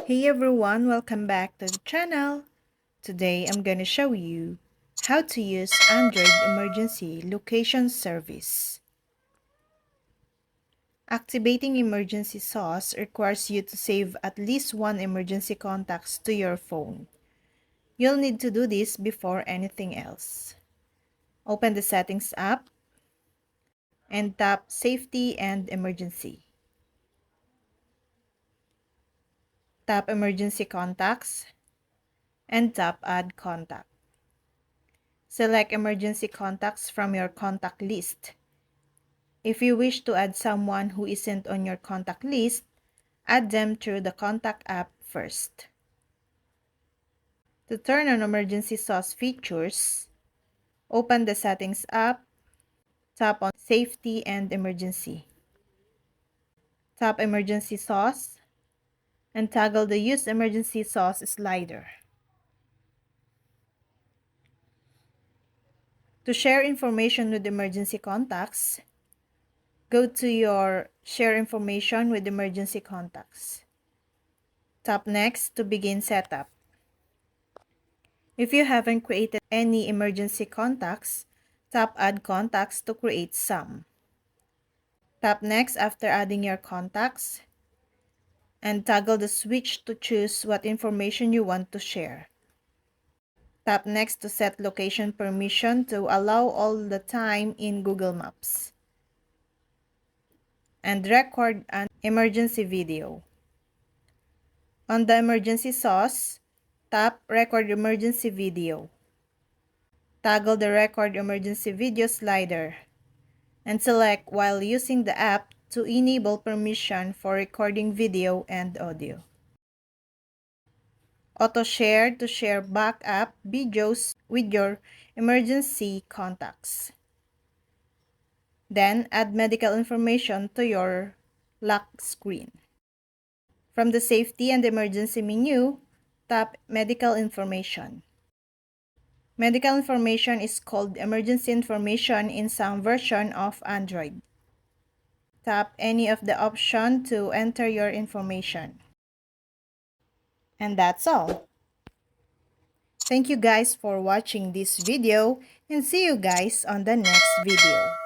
Hey everyone, welcome back to the channel. Today I'm gonna show you how to use Android Emergency Location Service. Activating emergency SOS requires you to save at least one emergency contacts to your phone. You'll need to do this before anything else. Open the Settings app and tap Safety and Emergency. Tap Emergency Contacts and tap Add Contact. Select emergency contacts from your contact list. If you wish to add someone who isn't on your contact list, add them through the Contact app first. To turn on emergency SOS features, open the Settings app, tap on Safety and Emergency. Tap Emergency SOS and toggle the Use Emergency SOS slider. To share information with emergency contacts, go to your Share Information with Emergency Contacts. Tap Next to begin setup. If you haven't created any emergency contacts, tap Add Contacts to create some. Tap Next after adding your contacts and toggle the switch to choose what information you want to share. Tap Next to set location permission to allow all the time in Google Maps. And record an emergency video. On the emergency SOS, tap Record Emergency Video. Toggle the Record Emergency Video slider and select while using the app to enable permission for recording video and audio. Auto Share to share backup videos with your emergency contacts. Then add medical information to your lock screen. From the Safety and Emergency menu, tap Medical Information. Medical information is called emergency information in some version of Android. Tap any of the options to enter your information. And that's all. Thank you guys for watching this video and see you guys on the next video.